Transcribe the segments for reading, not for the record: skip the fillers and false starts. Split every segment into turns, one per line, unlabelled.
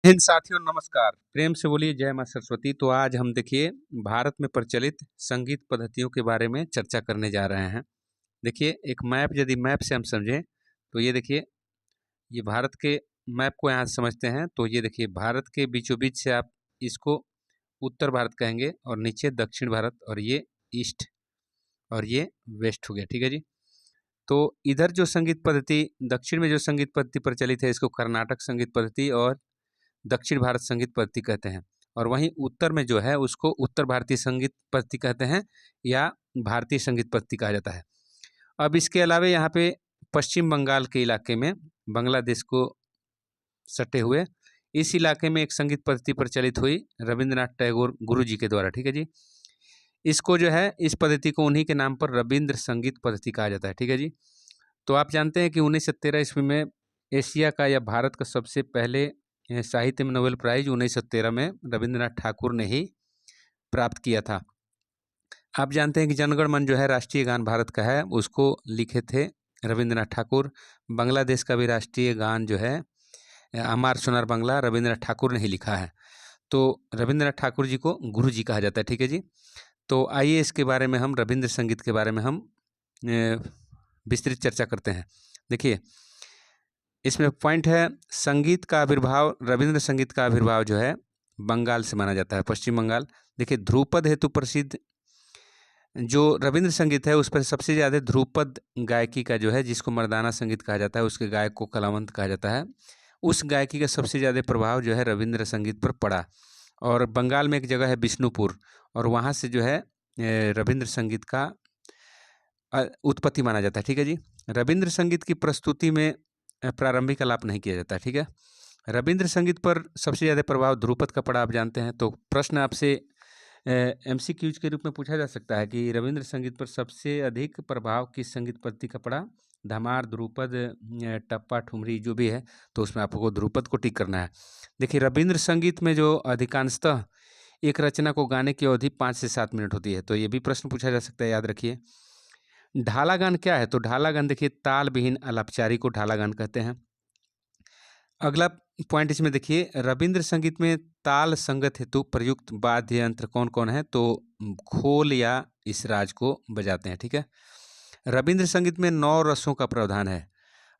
हिंद साथियों नमस्कार, प्रेम से बोलिए जय माँ सरस्वती। तो आज हम देखिए भारत में प्रचलित संगीत पद्धतियों के बारे में चर्चा करने जा रहे हैं। देखिए एक मैप, यदि मैप से हम समझें तो ये देखिए, ये भारत के मैप को यहाँ से समझते हैं तो ये देखिए भारत के बीचों बीच से आप इसको उत्तर भारत कहेंगे और नीचे दक्षिण भारत और ये ईस्ट और ये वेस्ट हो गया। ठीक है जी। तो इधर जो संगीत पद्धति, दक्षिण में जो संगीत पद्धति प्रचलित है इसको कर्नाटक संगीत पद्धति और दक्षिण भारत संगीत पद्धति कहते हैं। और वहीं उत्तर में जो है उसको उत्तर भारतीय संगीत पद्धति कहते हैं या भारतीय संगीत पद्धति कहा जाता है। अब इसके अलावा यहाँ पे पश्चिम बंगाल के इलाके में, बांग्लादेश को सटे हुए इस इलाके में एक संगीत पद्धति प्रचलित हुई रविंद्रनाथ टैगोर गुरु जी के द्वारा। ठीक है जी। इसको जो है, इस पद्धति को उन्हीं के नाम पर रविंद्र संगीत पद्धति कहा जाता है। ठीक है जी। तो आप जानते हैं कि 1913 ईस्वी में एशिया का या भारत का सबसे पहले साहित्य में नोबेल प्राइज 1913 में रविंद्रनाथ ठाकुर ने ही प्राप्त किया था। आप जानते हैं कि जनगण मन जो है राष्ट्रीय गान भारत का है, उसको लिखे थे रविंद्रनाथ ठाकुर। बांग्लादेश का भी राष्ट्रीय गान जो है अमार सोनार बांग्ला रविंद्रनाथ ठाकुर ने ही लिखा है। तो रविंद्रनाथ ठाकुर जी को गुरु जी कहा जाता है। ठीक है जी। तो आइए इसके बारे में हम, रविंद्र संगीत के बारे में हम विस्तृत चर्चा करते हैं। देखिए इसमें पॉइंट है, संगीत का आविर्भाव, रविंद्र संगीत का आविर्भाव जो है बंगाल से माना जाता है, पश्चिम बंगाल। देखिए ध्रुपद हेतु प्रसिद्ध जो रविंद्र संगीत है उस पर सबसे ज़्यादा ध्रुपद गायकी का जो है, जिसको मर्दाना संगीत कहा जाता है, उसके गायक को कलावंत कहा जाता है, उस गायकी का सबसे ज़्यादा प्रभाव जो है रविंद्र संगीत पर पड़ा। और बंगाल में एक जगह है बिष्णुपुर, और वहाँ से जो है रविंद्र संगीत का उत्पत्ति माना जाता है। ठीक है जी। रविंद्र संगीत की प्रस्तुति में प्रारंभिक आलाप नहीं किया जाता। ठीक है। रविंद्र संगीत पर सबसे ज़्यादा प्रभाव ध्रुपद का पड़ा, आप जानते हैं। तो प्रश्न आपसे MCQs के रूप में पूछा जा सकता है कि रविंद्र संगीत पर सबसे अधिक प्रभाव किस संगीत पद्धति का पड़ा, धमार, ध्रुपद, टप्पा, ठुमरी जो भी है, तो उसमें आपको ध्रुपद को टिक करना है। देखिए रविंद्र संगीत में जो अधिकांशतः एक रचना को गाने की अवधि 5 से 7 मिनट होती है, तो ये भी प्रश्न पूछा जा सकता है, याद रखिए। ढाला गान क्या है? तो ढाला गान देखिए ताल विहीन अलापचारी को ढाला गान कहते हैं। अगला पॉइंट इसमें देखिए, रविंद्र संगीत में ताल संगत हेतु प्रयुक्त वाद्य यंत्र कौन कौन है? तो खोल या इसराज को बजाते हैं। ठीक है। रविंद्र संगीत में 9 रसों का प्रावधान है।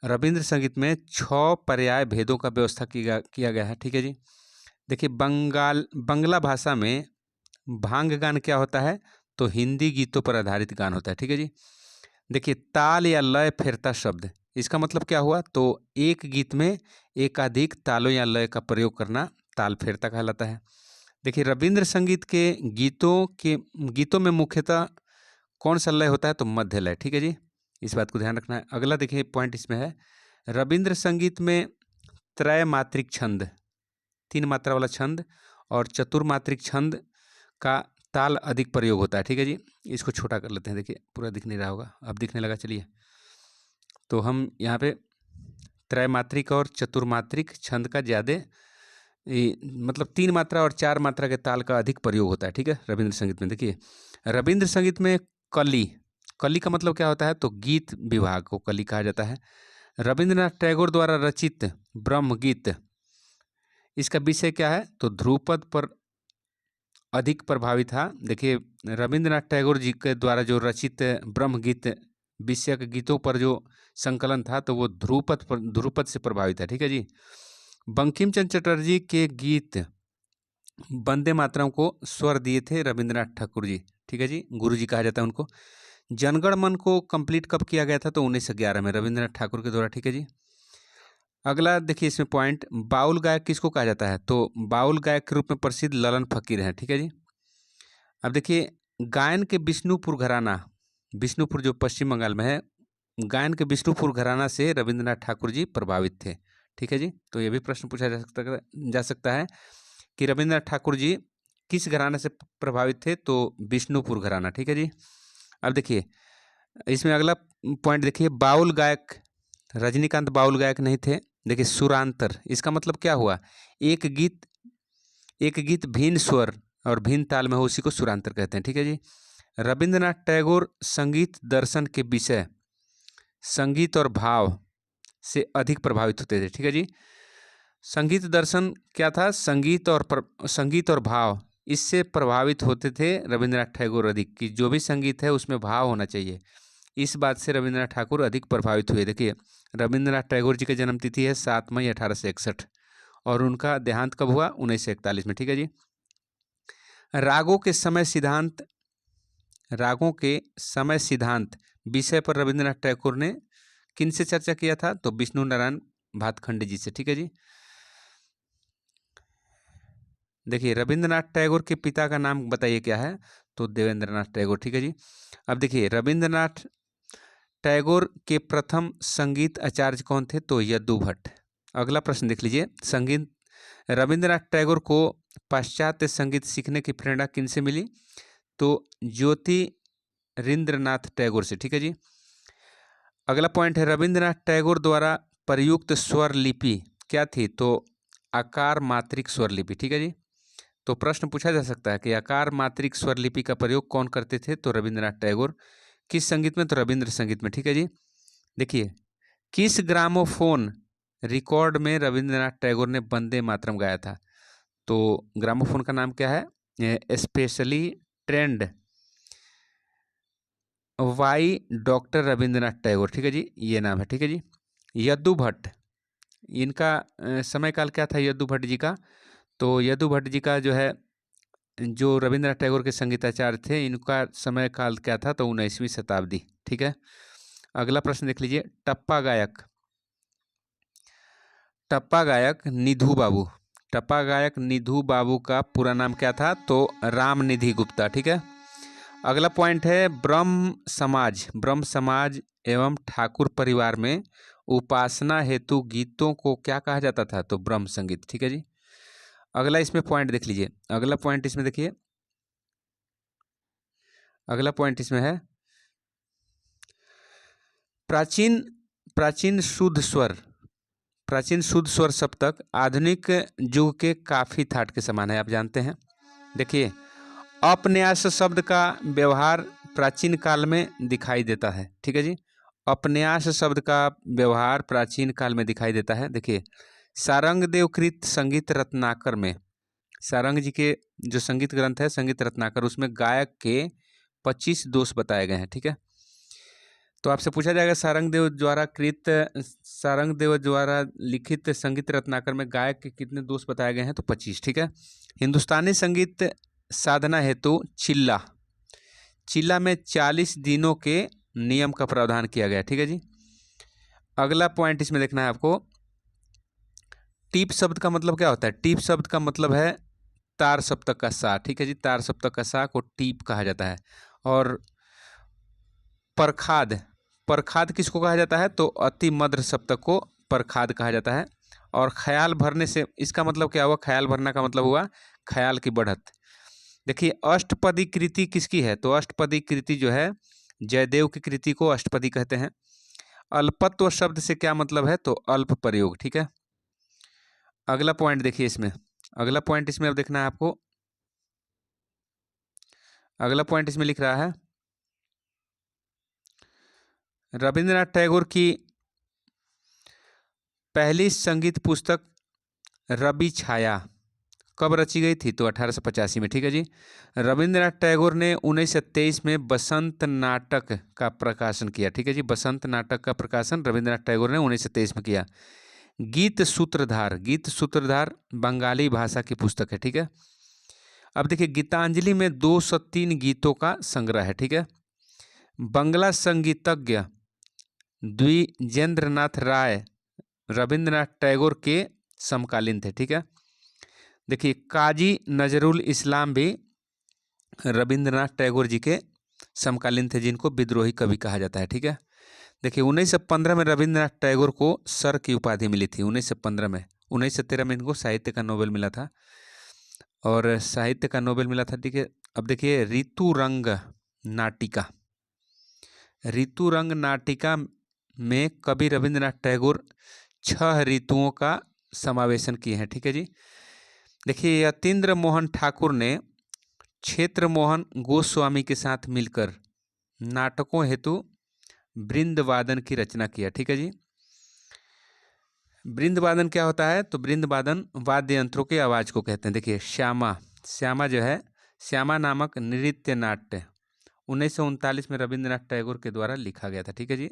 रविंद्र संगीत में 6 पर्याय भेदों का व्यवस्था किया गया है। ठीक है जी। देखिए बंगला भाषा में भांग गान क्या होता है? तो हिंदी गीतों पर आधारित गान होता है। ठीक है जी। देखिए ताल या लय फेरता शब्द, इसका मतलब क्या हुआ? तो एक गीत में एकाधिक तालों या लय का प्रयोग करना ताल फेरता कहलाता है। देखिए रविंद्र संगीत के गीतों में मुख्यतः कौन सा लय होता है? तो मध्य लय। ठीक है जी। इस बात को ध्यान रखना है। अगला देखिए पॉइंट इसमें है, रविंद्र संगीत में त्रय मात्रिक छंद, 3 मात्रा वाला छंद और चतुर्मात्रिक छंद का ताल अधिक प्रयोग होता है। ठीक है जी। इसको छोटा कर लेते हैं, देखिए पूरा दिख नहीं रहा होगा, अब दिखने लगा। चलिए तो हम यहाँ पे त्रैमात्रिक और चतुर्मात्रिक छंद का ज़्यादा, मतलब 3 मात्रा और 4 मात्रा के ताल का अधिक प्रयोग होता है। ठीक है रविंद्र संगीत में। देखिए रविंद्र संगीत में कली, कली का मतलब क्या होता है? तो गीत विभाग को कली कहा जाता है। रविंद्रनाथ टैगोर द्वारा रचित ब्रह्म गीत, इसका विषय क्या है? तो ध्रुपद पर अधिक प्रभावी था। देखिए रविंद्रनाथ टैगोर जी के द्वारा जो रचित ब्रह्म गीत विषयक गीतों पर जो संकलन था, तो वो ध्रुपद से प्रभावित है। ठीक है जी। बंकिम चंद्र चटर्जी के गीत वंदे मातरम को स्वर दिए थे रविंद्रनाथ ठाकुर जी। ठीक है जी। गुरु जी कहा जाता है उनको। जनगण मन को कंप्लीट कब किया गया था? तो 1911 में रविंद्रनाथ ठाकुर के द्वारा। ठीक है जी। अगला देखिए इसमें पॉइंट, बाउल गायक किसको कहा जाता है? तो बाउल गायक के रूप में प्रसिद्ध ललन फकीर हैं। ठीक है जी। अब देखिए गायन के विष्णुपुर घराना, विष्णुपुर जो पश्चिम बंगाल में है, गायन के विष्णुपुर घराना से रविंद्रनाथ ठाकुर जी प्रभावित थे। ठीक है जी। तो ये भी प्रश्न पूछा जा सकता है कि रविंद्रनाथ ठाकुर जी किस घराना से प्रभावित थे? तो विष्णुपुर घराना। ठीक है जी। अब देखिए इसमें अगला पॉइंट देखिए, बाउल गायक रजनीकांत बाउल गायक नहीं थे। देखिए सुरांतर, इसका मतलब क्या हुआ? एक गीत भिन्न स्वर और भिन्न ताल में हो, उसी को सुरांतर कहते हैं। ठीक है जी। रविंद्रनाथ टैगोर संगीत दर्शन के विषय, संगीत और भाव से अधिक प्रभावित होते थे। ठीक है जी। संगीत दर्शन क्या था? संगीत और भाव, इससे प्रभावित होते थे रविंद्रनाथ टैगोर अधिक, कि जो भी संगीत है उसमें भाव होना चाहिए। इस बात से रविंद्रनाथ ठाकुर अधिक प्रभावित हुए। देखिए, रविंद्रनाथ टैगोर जी की जन्म तिथि है 7 मई 1861 और उनका देहांत कब हुआ? 1941 में। ठीक है जी। रागों के समय सिद्धांत विषय पर रविंद्रनाथ टैगोर ने किन से चर्चा किया था? तो विष्णु नारायण भातखंडे जी से। ठीक है जी। देखिए, रविंद्रनाथ टैगोर के पिता का नाम बताइए क्या है? तो देवेंद्रनाथ टैगोर। ठीक है जी। अब देखिए, रविंद्रनाथ टैगोर के प्रथम संगीत आचार्य कौन थे? तो यदु भट्ट। अगला प्रश्न देख लीजिए। रविंद्रनाथ टैगोर को पाश्चात्य संगीत सीखने की प्रेरणा किनसे मिली? तो ज्योतिरिंद्रनाथ टैगोर से। ठीक है जी। अगला पॉइंट है, रविंद्रनाथ टैगोर द्वारा प्रयुक्त स्वर लिपि क्या थी? तो आकार मात्रिक स्वर लिपि। ठीक है जी। तो प्रश्न पूछा जा सकता है कि आकार मात्रिक स्वर लिपि का प्रयोग कौन करते थे? तो रविंद्रनाथ टैगोर। किस संगीत में? तो रविंद्र संगीत में। ठीक है जी। देखिए, किस ग्रामोफोन रिकॉर्ड में रविंद्रनाथ टैगोर ने वंदे मातरम गाया था? तो ग्रामोफोन का नाम क्या है? Specially trained by doctor Rabindranath Tagore. ठीक है जी, ये नाम है। ठीक है जी। यदु भट्ट, इनका समय काल क्या था यदु भट्ट जी का? तो यदु भट्ट जी का जो है, जो रविंद्रनाथ टैगोर के संगीताचार्य थे, इनका समय काल क्या था? तो 19वीं शताब्दी। ठीक है। अगला प्रश्न देख लीजिए। टप्पा गायक निधु बाबू का पूरा नाम क्या था? तो रामनिधि गुप्ता। ठीक है। अगला पॉइंट है, ब्रह्म समाज एवं ठाकुर परिवार में उपासना हेतु गीतों को क्या कहा जाता था? तो ब्रह्म संगीत। ठीक है जी। अगला इसमें पॉइंट देख लीजिए। अगला पॉइंट इसमें देखिए, अगला पॉइंट इसमें है, प्राचीन प्राचीन शुद्ध स्वर सप्तक आधुनिक युग के काफी थाट के समान है, आप जानते हैं। देखिए, अपन्यास शब्द का व्यवहार प्राचीन काल में दिखाई देता है। ठीक है जी। अपन्यास शब्द का व्यवहार प्राचीन काल में दिखाई देता है। देखिए, सारंगदेव कृत संगीत रत्नाकर में, सारंग जी के जो संगीत ग्रंथ है संगीत रत्नाकर, उसमें गायक के 25 दोष बताए गए हैं। ठीक है। तो आपसे पूछा जाएगा, सारंगदेव द्वारा लिखित संगीत रत्नाकर में गायक के कितने दोष बताए गए हैं? तो 25। ठीक है। हिंदुस्तानी संगीत साधना हेतु चिल्ला में 40 दिनों के नियम का प्रावधान किया गया। ठीक है जी। अगला पॉइंट इसमें देखना है आपको, टीप शब्द का मतलब क्या होता है? टीप शब्द का मतलब है तार सप्तक का सा। ठीक है जी। तार सप्तक का सा को टीप कहा जाता है। और परखाद किसको कहा जाता है? तो अति मध्र सप्तक को परखाद कहा जाता है। और ख्याल भरने से इसका मतलब क्या हुआ? ख्याल भरना का मतलब हुआ ख्याल की बढ़त। देखिए, अष्टपदी कृति किसकी है? तो अष्टपदी कृति जो है, जयदेव की कृति को अष्टपदी कहते हैं। अल्पत्व शब्द से क्या मतलब है? तो अल्प प्रयोग। ठीक है। अगला पॉइंट देखिए इसमें, अगला पॉइंट इसमें अब देखना है आपको। अगला पॉइंट इसमें लिख रहा है, रविंद्रनाथ टैगोर की पहली संगीत पुस्तक रवि छाया कब रची गई थी? तो 1885 में। ठीक है जी। रविंद्रनाथ टैगोर ने 1923 में बसंत नाटक का प्रकाशन किया। ठीक है जी। बसंत नाटक का प्रकाशन रविंद्रनाथ टैगोर ने 1923 में किया। गीत सूत्रधार बंगाली भाषा की पुस्तक है। ठीक है। अब देखिए, गीतांजलि में 203 गीतों का संग्रह है। ठीक है। बंगला संगीतज्ञ द्विजेंद्रनाथ राय रविंद्रनाथ टैगोर के समकालीन थे। ठीक है। देखिए, काजी नजरुल इस्लाम भी रविंद्रनाथ टैगोर जी के समकालीन थे, जिनको विद्रोही कवि कहा जाता है। ठीक है। देखिए, 1915 में रविंद्रनाथ टैगोर को सर की उपाधि मिली थी। 1915 में। 1913 में इनको साहित्य का नोबेल मिला था, और साहित्य का नोबेल मिला था। ठीक है। अब देखिए, ऋतुरंग नाटिका में कवि रविंद्रनाथ टैगोर 6 ऋतुओं का समावेशन किए हैं। ठीक है जी। देखिए, यतीन्द्र मोहन ठाकुर ने क्षेत्र मोहन गोस्वामी के साथ मिलकर नाटकों हेतु वृंदवादन की रचना किया। ठीक है जी। वृंद वादन क्या होता है? तो वृंद वादन वाद्य यंत्रों के आवाज को कहते हैं। देखिए श्यामा, श्यामा जो है, श्यामा नामक नृत्य नाट्य 1939 में रविंद्रनाथ टैगोर के द्वारा लिखा गया था। ठीक है जी,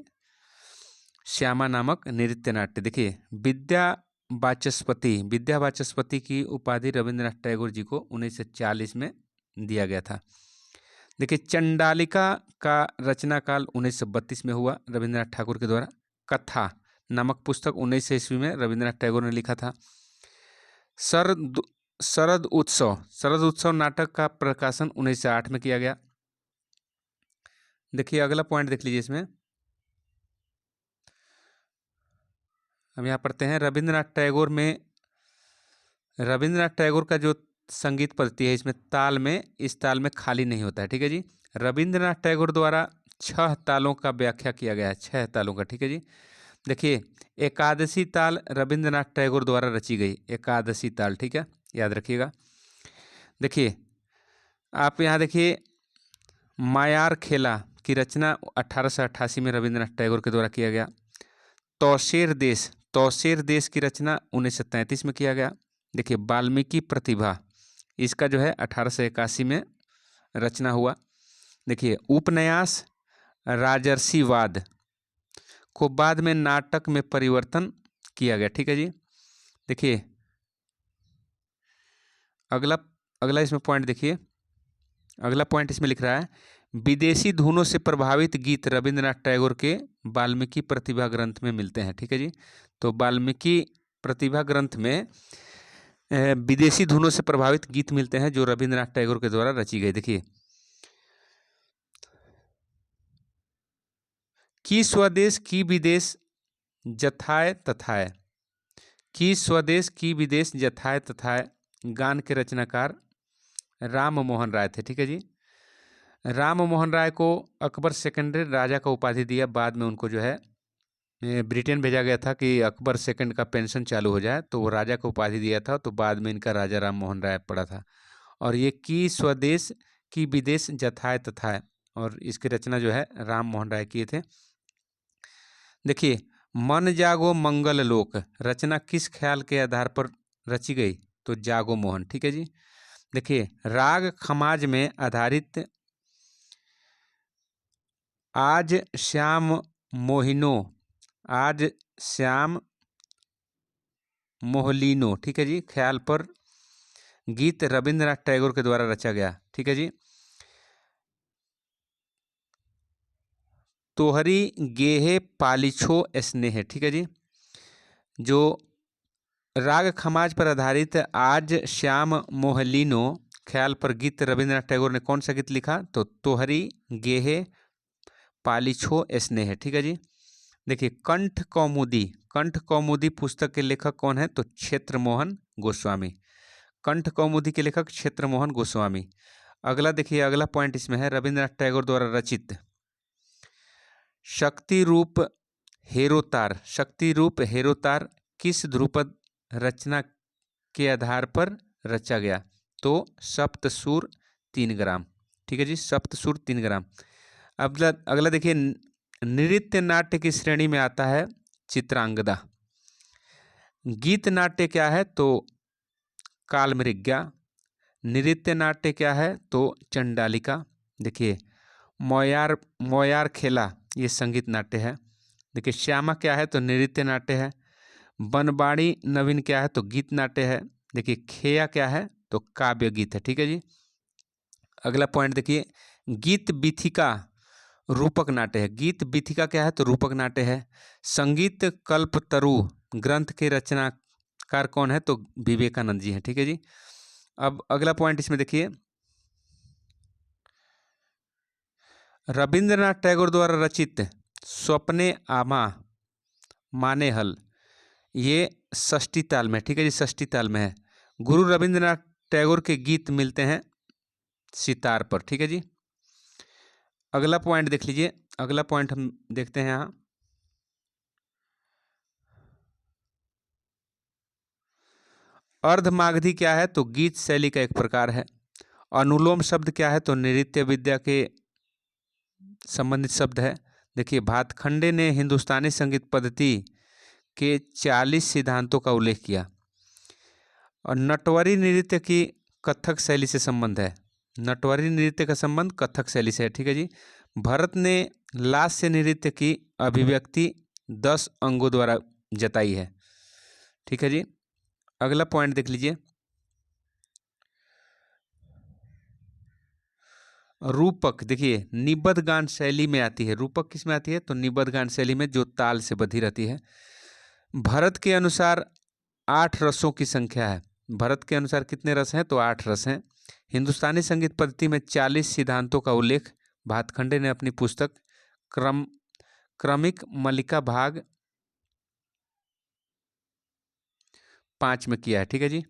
श्यामा नामक नृत्य नाट्य। देखिए विद्या वाचस्पति, विद्या वाचस्पति की उपाधि रविंद्रनाथ टैगोर जी को 1940 में दिया गया था। देखिए चंडालिका का रचना काल 1932 में हुआ रविंद्रनाथ ठाकुर के द्वारा। कथा नामक पुस्तक 1900 ईस्वी में रविंद्रनाथ टैगोर ने लिखा था। शरद उत्सव नाटक का प्रकाशन 1908 में किया गया। देखिए अगला पॉइंट देख लीजिए इसमें, हम यहाँ पढ़ते हैं रविंद्रनाथ टैगोर का जो संगीत पद्धति है, इसमें ताल में, इस ताल में खाली नहीं होता है। ठीक है जी, रविंद्रनाथ टैगोर द्वारा 6 तालों का व्याख्या किया गया है, 6 तालों का। ठीक है जी, देखिए एकादशी ताल रविंद्रनाथ टैगोर द्वारा रची गई, एकादशी ताल। ठीक है, याद रखिएगा। देखिए आप यहाँ देखिए मायार खेला की रचना 1888 में रविंद्रनाथ टैगोर के द्वारा किया गया। तौसेर देश की रचना 1933 में किया गया। देखिए वाल्मीकि प्रतिभा, इसका जो है 1881 में रचना हुआ। देखिए उपन्यास राजर्षिवाद को बाद में नाटक में परिवर्तन किया गया। ठीक है जी, देखिए अगला इसमें पॉइंट देखिए, अगला पॉइंट इसमें लिख रहा है विदेशी धुनों से प्रभावित गीत रविंद्रनाथ टैगोर के वाल्मीकि प्रतिभा ग्रंथ में मिलते हैं। ठीक है जी, तो वाल्मीकि प्रतिभा ग्रंथ में विदेशी धुनों से प्रभावित गीत मिलते हैं जो रविंद्रनाथ टैगोर के द्वारा रची गई। देखिए कि स्वदेश की विदेश जथाय तथाय, कि स्वदेश की विदेश जथाय तथाय गान के रचनाकार राम मोहन राय थे। ठीक है जी, राम मोहन राय को अकबर सेकेंड राजा का उपाधि दिया। बाद में उनको जो है ब्रिटेन भेजा गया था कि अकबर सेकंड का पेंशन चालू हो जाए, तो वो राजा को उपाधि दिया था, तो बाद में इनका राजा राम मोहन राय पड़ा था। और ये की स्वदेश की विदेश जथाय तथाय, और इसकी रचना जो है राम मोहन राय किए थे। देखिए मन जागो मंगल लोक रचना किस ख्याल के आधार पर रची गई? तो जागो मोहन। ठीक है जी, देखिए राग खमाज में आधारित आज श्याम मोहलिनो, ठीक है जी, ख्याल पर गीत रविंद्रनाथ टैगोर के द्वारा रचा गया। ठीक है जी, तोहरी गेहे पालिछो स्नेह। ठीक है जी, जो राग खमाज पर आधारित आज श्याम मोहलिनो ख्याल पर गीत रविंद्रनाथ टैगोर ने कौन सा गीत लिखा? तो तोहरी गेहे पालिछो स्नेह। ठीक है जी, देखिए कंठ कौमुदी पुस्तक के लेखक कौन है? तो क्षेत्र मोहन गोस्वामी। कंठ कौमुदी के लेखक क्षेत्र मोहन गोस्वामी। अगला देखिए, अगला पॉइंट इसमें है रविंद्रनाथ टैगोर द्वारा रचित शक्ति रूप हेरोतार किस ध्रुपद रचना के आधार पर रचा गया? तो सप्तसुर 3 ग्राम। ठीक है जी, सप्तसुर 3 ग्राम। अगला देखिए नृत्य नाट्य की श्रेणी में आता है चित्रांगदा। गीत नाट्य क्या है? तो कालमृग्या। नृत्य नाट्य क्या है? तो चंडालिका। देखिए मोयार खेला ये संगीत नाट्य है। देखिए श्यामा क्या है? तो नृत्य नाट्य है। बनबाड़ी नवीन क्या है? तो गीत नाट्य है। देखिए खेया क्या है? तो काव्य गीत है। ठीक है जी, अगला पॉइंट देखिए गीत बीथिका रूपक नाट्य है। गीत बीथिका क्या है? तो रूपक नाट्य है। संगीत कल्पतरु ग्रंथ के रचनाकार कौन है? तो विवेकानंद जी हैं। ठीक है जी, अब अगला पॉइंट इसमें देखिए रविंद्रनाथ टैगोर द्वारा रचित स्वप्ने आमा माने हल, ये षष्ठी ताल में। ठीक है जी, षष्ठी ताल में है। गुरु रविंद्रनाथ टैगोर के गीत मिलते हैं सितार पर। ठीक है जी, अगला पॉइंट देख लीजिए, अगला पॉइंट हम देखते हैं यहाँ अर्धमागधी क्या है? तो गीत शैली का एक प्रकार है। अनुलोम शब्द क्या है? तो नृत्य विद्या के संबंधित शब्द है। देखिए भातखंडे ने हिंदुस्तानी संगीत पद्धति के 40 सिद्धांतों का उल्लेख किया। और नटवरी नृत्य की कथक शैली से संबंध है। नटवरी नृत्य का संबंध कथक शैली से है, ठीक है जी। भरत ने लास्य नृत्य की अभिव्यक्ति 10 अंगों द्वारा जताई है, ठीक है जी। अगला पॉइंट देख लीजिए, रूपक। देखिए निबद्ध गान शैली में आती है, रूपक किस में आती है, तो निबद्ध गान शैली में, जो ताल से बधी रहती है। भरत के अनुसार 8 रसों की संख्या है। भरत के अनुसार कितने रस हैं, तो 8 रस हैं। हिंदुस्तानी संगीत पद्धति में 40 सिद्धांतों का उल्लेख भातखंडे ने अपनी पुस्तक क्रमिक मल्लिका भाग 5 में किया है, ठीक है जी।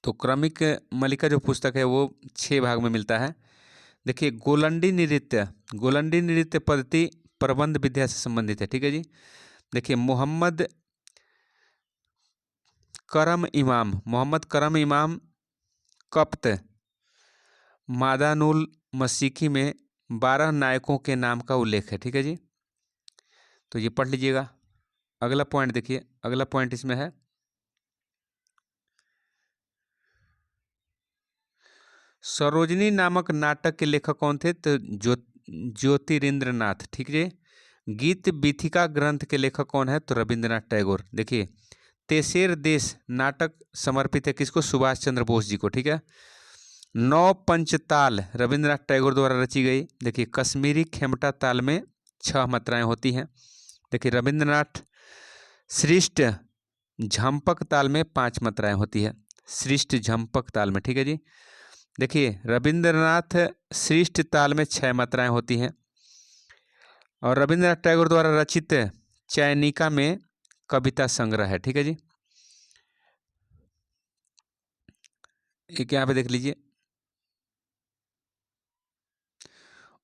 तो क्रमिक मल्लिका जो पुस्तक है वो 6 भाग में मिलता है। देखिए गोलंडी नृत्य पद्धति प्रबंध विद्या से संबंधित है, ठीक है जी। देखिए मोहम्मद करम इमाम कप्त मादानुल मसीकी में 12 नायकों के नाम का उल्लेख है, ठीक है जी। तो ये पढ़ लीजिएगा। अगला पॉइंट देखिए, अगला पॉइंट इसमें है सरोजनी नामक नाटक के लेखक कौन थे, तो ज्योतिरिंद्र नाथ, ठीक है। गीत बीथिका ग्रंथ के लेखक कौन है, तो रविंद्रनाथ टैगोर। देखिए तेसेर देश नाटक समर्पित है किसको, सुभाष चंद्र बोस जी को, ठीक है। 9 पंचताल रविंद्रनाथ टैगोर द्वारा रची गई। देखिए कश्मीरी खेमटा ताल में 6 मात्राएं होती हैं। देखिए रविंद्रनाथ श्रेष्ठ झंपक ताल में 5 मात्राएं होती है, श्रेष्ठ झंपक ताल में, ठीक है जी। देखिए रविंद्रनाथ श्रेष्ठ ताल में 6 मात्राएं होती हैं। और रविंद्रनाथ टैगोर द्वारा रचित चयनिका में कविता संग्रह है, ठीक है जी। एक यहाँ पे देख लीजिए,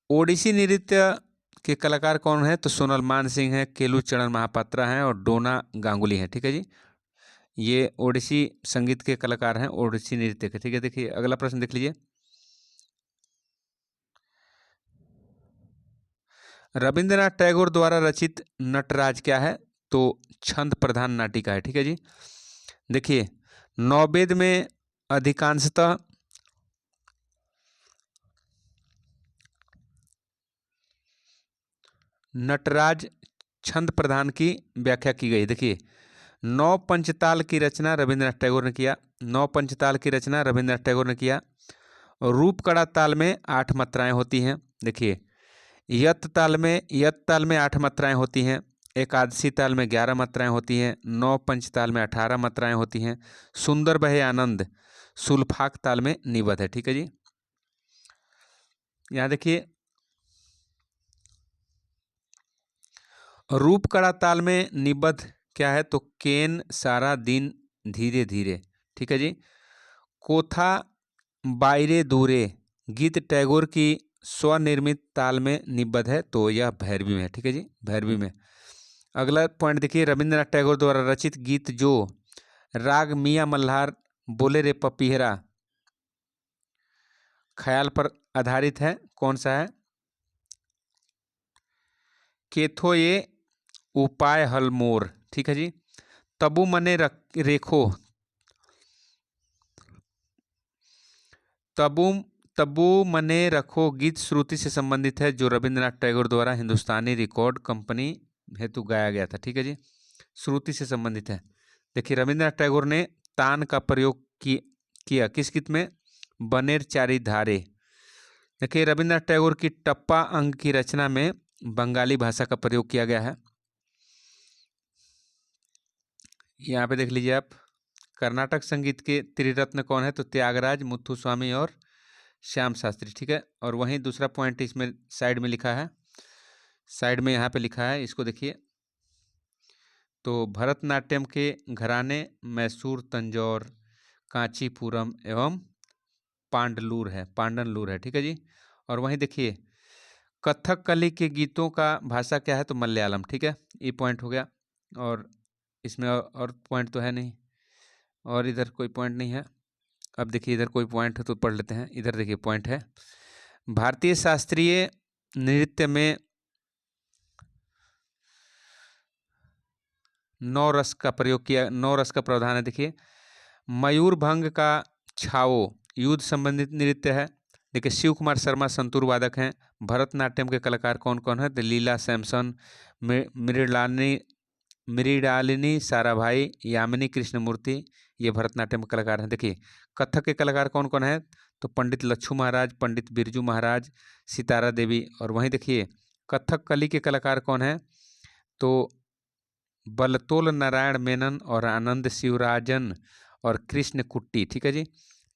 ओडिसी नृत्य के कलाकार कौन है, तो सोनल मान सिंह है, केलू चरण महापात्रा हैं और डोना गांगुली हैं, ठीक है जी। ये ओडिसी संगीत के कलाकार हैं, ओडिसी नृत्य के, ठीक है। देखिए अगला प्रश्न देख लीजिए, रविंद्रनाथ टैगोर द्वारा रचित नटराज क्या है, तो छंद प्रधान नाटिका है, ठीक है जी। देखिए नौवेद में अधिकांशतः नटराज छंद प्रधान की व्याख्या की गई। देखिए 9 पंचताल की रचना रविंद्रनाथ टैगोर ने किया, 9 पंचताल की रचना रविंद्रनाथ टैगोर ने किया। और रूपकड़ा ताल में 8 मात्राएं होती हैं। देखिए यत ताल में 8 मात्राएं होती हैं, एकादशी ताल में 11 मात्राएं होती हैं, 9 पंचताल में 18 मात्राएं होती हैं, सुंदर बहे आनंद सुल्फाक ताल में निबद्ध है, ठीक है जी। यहाँ देखिए रूपकड़ा ताल में निबद्ध क्या है, तो केन सारा दिन धीरे धीरे, ठीक है जी। कोथा बायरे दूरे गीत टैगोर की स्वनिर्मित ताल में निबद्ध है, तो यह भैरवी में है, ठीक है जी, भैरवी में। अगला पॉइंट देखिए, रविंद्रनाथ टैगोर द्वारा रचित गीत जो राग मियाँ मल्हार बोले रे पपीहरा ख्याल पर आधारित है, कौन सा है, केथो ये उपाय हलमोर, ठीक है जी। तबु मने रेखो तबु तबु मने रखो गीत श्रुति से संबंधित है, जो रविंद्रनाथ टैगोर द्वारा हिंदुस्तानी रिकॉर्ड कंपनी हेतु गाया गया था, ठीक है जी, श्रुति से संबंधित है। देखिए रविंद्रनाथ टैगोर ने तान का प्रयोग किया किस गीत में, बनेर चारी धारे। देखिए रविंद्रनाथ टैगोर की टप्पा अंग की रचना में बंगाली भाषा का प्रयोग किया गया है। यहाँ पे देख लीजिए आप, कर्नाटक संगीत के त्रिरत्न कौन है, तो त्यागराज, मुथुस्वामी और श्याम शास्त्री, ठीक है। और वहीं दूसरा पॉइंट इसमें साइड में लिखा है, साइड में यहाँ पे लिखा है, इसको देखिए, तो भरतनाट्यम के घराने मैसूर, तंजौर, कांचीपुरम एवं पांडनलूर है, ठीक है जी। और वहीं देखिए कथकली के गीतों का भाषा क्या है, तो मलयालम, ठीक है, ये पॉइंट हो गया। और इसमें और पॉइंट तो है नहीं, और इधर कोई पॉइंट नहीं है। अब देखिए इधर कोई पॉइंट है तो पढ़ लेते हैं। इधर देखिए पॉइंट है, भारतीय शास्त्रीय नृत्य में 9 रस का प्रयोग किया, 9 रस का प्रावधान है। देखिए, मयूरभंग का छाओ युद्ध संबंधित नृत्य है। देखिए, शिव कुमार शर्मा संतूर वादक हैं। भरतनाट्यम के कलाकार कौन कौन है? तो लीला सैमसन, मृणालिनी मृणालिनी साराभाई, यामिनी कृष्णमूर्ति, ये भरतनाट्यम के कलाकार हैं। देखिए, कथक के कलाकार कौन कौन है? तो पंडित लच्छू महाराज, पंडित बिरजू महाराज, सितारा देवी। और वहीं देखिए, कथक कली के कलाकार कौन है? तो बलतोल नारायण मेनन और आनंद शिवराजन और कृष्ण कुट्टी। ठीक है जी।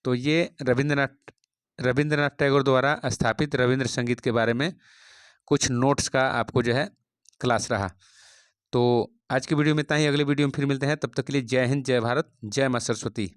तो ये रविंद्रनाथ टैगोर द्वारा स्थापित रविंद्र संगीत के बारे में कुछ नोट्स का आपको जो है क्लास रहा। तो आज की वीडियो में इतना ही। अगले वीडियो में फिर मिलते हैं। तब तक के लिए जय हिंद, जय भारत, जय मां सरस्वती।